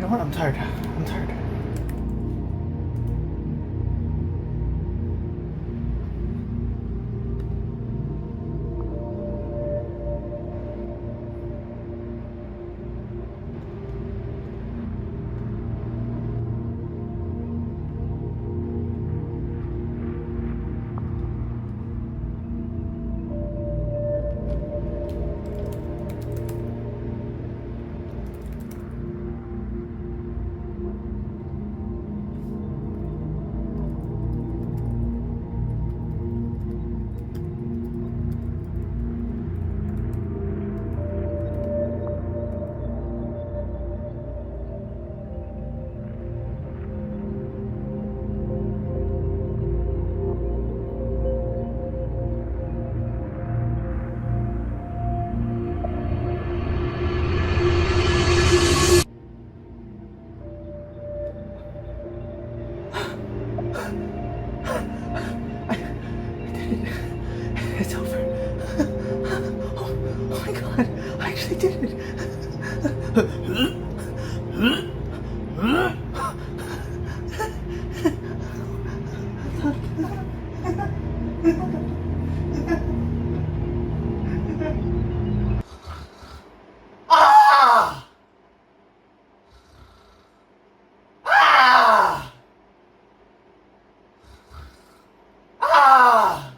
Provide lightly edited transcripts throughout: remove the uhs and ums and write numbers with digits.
know what? I'm tired. I'm tired. It's over. Oh my god, I actually did it. Ah! Ah! Ah!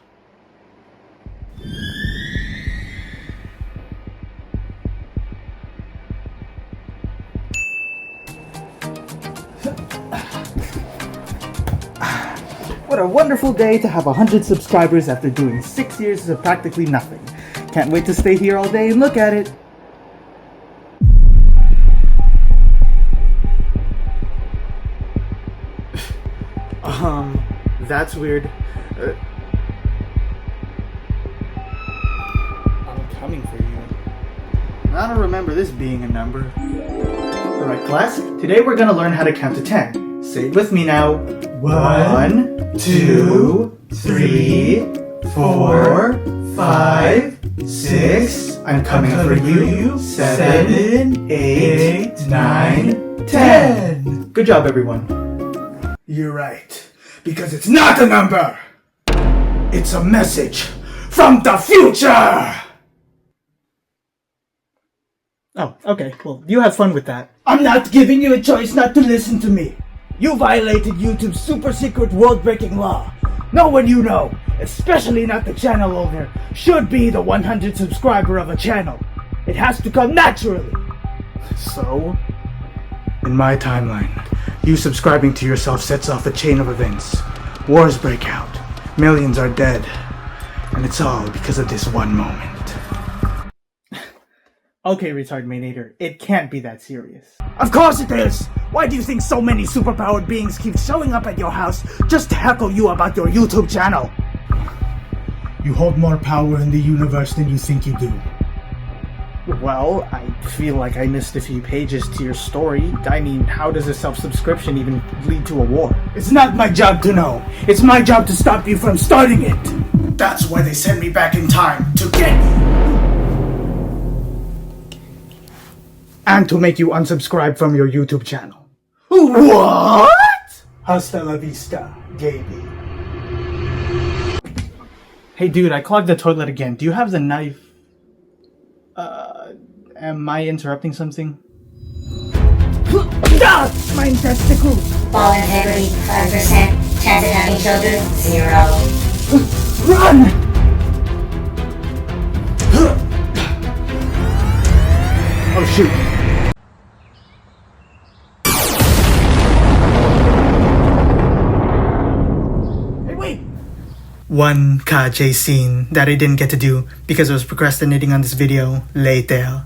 What a wonderful day to have 100 subscribers after doing 6 years of practically nothing. Can't wait to stay here all day and look at it. That's weird. I'm coming for you. I don't remember this being a number. Alright, class. Today we're gonna learn how to count to 10. Say it with me now. 1, 2, 3, 4, 5, 6. I'm coming for you. 7, 8, 9, 10. Good job, everyone. You're right. Because it's not a number! It's a message from the future! Oh, okay. Well, you have fun with that. I'm not giving you a choice not to listen to me. You violated YouTube's super secret world-breaking law. No one you know, especially not the channel owner, should be the 100 subscriber of a channel. It has to come naturally. So? In my timeline, you subscribing to yourself sets off a chain of events. Wars break out, millions are dead, and it's all because of this one moment. Okay, retard Maynator, it can't be that serious. Of course it is! Why do you think so many superpowered beings keep showing up at your house just to heckle you about your YouTube channel? You hold more power in the universe than you think you do. Well, I feel like I missed a few pages to your story. I mean, how does a self-subscription even lead to a war? It's not my job to know. It's my job to stop you from starting it. That's why they sent me back in time, to get you. And to make you unsubscribe from your YouTube channel. What? Hasta la vista, baby. Hey dude, I clogged the toilet again. Do you have the knife? Am I interrupting something? My testicles! Ball integrity, 5%. Chance of having children, 0. Run! Oh shoot. Hey wait! One Kajay scene that I didn't get to do because I was procrastinating on this video later.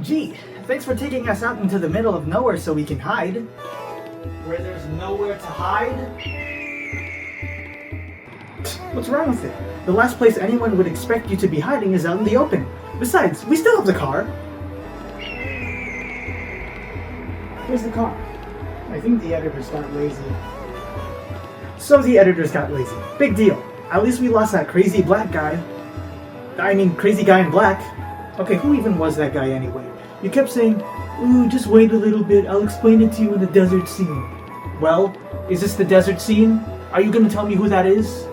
Gee, thanks for taking us out into the middle of nowhere so we can hide. Where there's nowhere to hide? What's wrong with it? The last place anyone would expect you to be hiding is out in the open. Besides, we still have the car. Here's the car. I think the editors got lazy. So the editors got lazy. Big deal. At least we lost that crazy black guy. Crazy guy in black. Okay, who even was that guy anyway? You kept saying, ooh, just wait a little bit, I'll explain it to you in the desert scene. Well, is this the desert scene? Are you gonna tell me who that is?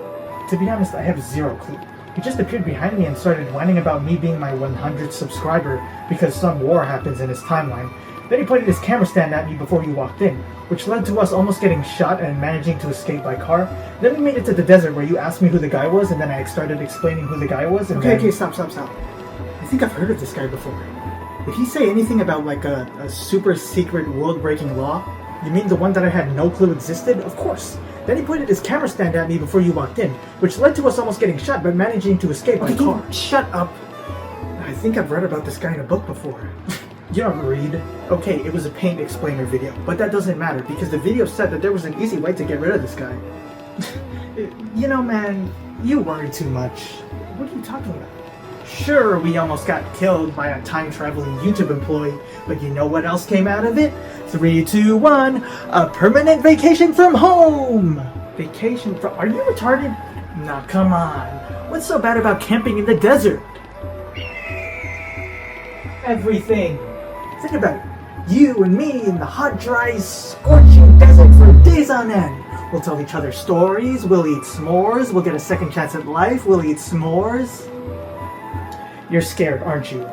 To be honest, I have zero clue. He just appeared behind me and started whining about me being my 100th subscriber because some war happens in his timeline. Then he pointed his camera stand at me before he walked in, which led to us almost getting shot and managing to escape by car. Then we made it to the desert where you asked me who the guy was, and then I started explaining who the guy was, and Okay, stop. I think I've heard of this guy before. Did he say anything about like a super secret world-breaking law? You mean the one that I had no clue existed? Of course. Then he pointed his camera stand at me before you walked in, which led to us almost getting shot but managing to escape by car. Shut up. I think I've read about this guy in a book before. You don't read. Okay, it was a paint explainer video, but that doesn't matter because the video said that there was an easy way to get rid of this guy. You know, man, you worry too much. What are you talking about? Sure, we almost got killed by a time-traveling YouTube employee, but you know what else came out of it? 3, 2, 1, a permanent vacation from home! Vacation from... Are you retarded? Now come on, what's so bad about camping in the desert? Everything. Think about it. You and me in the hot, dry, scorching desert for days on end. We'll tell each other stories, we'll eat s'mores, we'll get a second chance at life, we'll eat s'mores. You're scared, aren't you?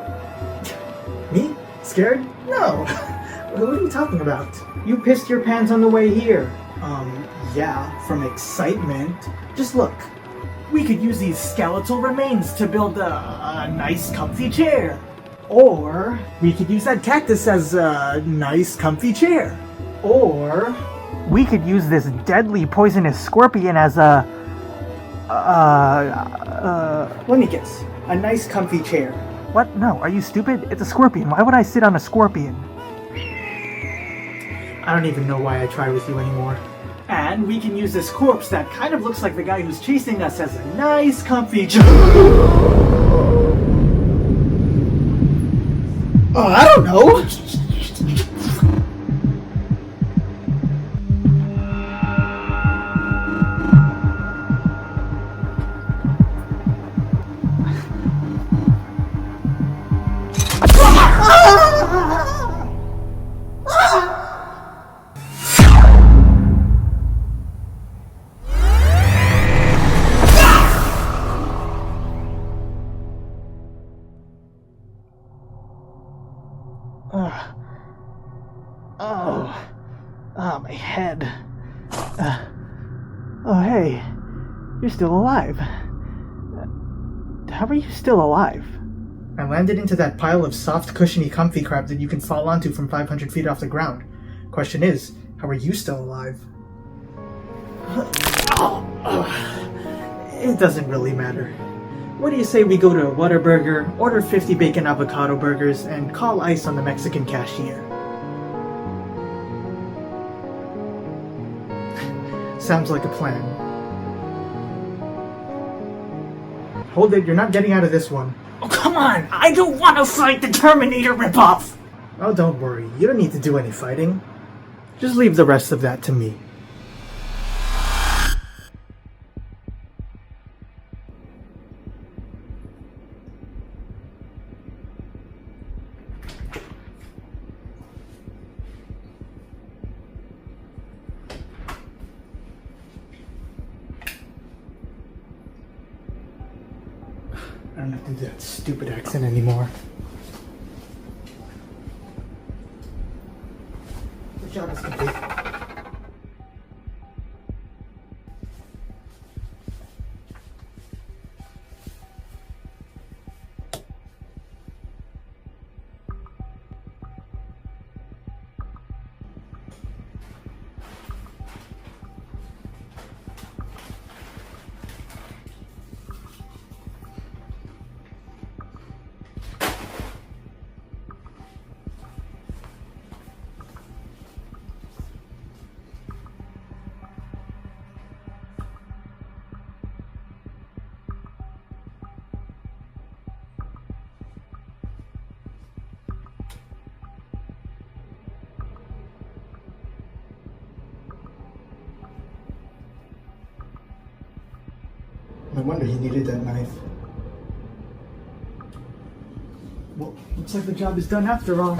Me? Scared? No. What are you talking about? You pissed your pants on the way here. Yeah, from excitement. Just look. We could use these skeletal remains to build a nice, comfy chair. Or we could use that cactus as a nice, comfy chair. Or we could use this deadly, poisonous scorpion as a... Let me guess. A nice, comfy chair. What? No, are you stupid? It's a scorpion. Why would I sit on a scorpion? I don't even know why I try with you anymore. And we can use this corpse that kind of looks like the guy who's chasing us as a nice, comfy chair. I don't know. My head. Oh, hey, you're still alive. How are you still alive? I landed into that pile of soft, cushiony, comfy crap that you can fall onto from 500 feet off the ground. Question is, how are you still alive? It doesn't really matter. What do you say we go to Whataburger, order 50 bacon avocado burgers, and call ice on the Mexican cashier? Sounds like a plan. Hold it, you're not getting out of this one. Oh, come on! I don't want to fight the Terminator ripoff! Oh, don't worry. You don't need to do any fighting. Just leave the rest of that to me. I don't have to do that stupid accent anymore. The job is complete. No wonder he needed that knife. Well, looks like the job is done after all.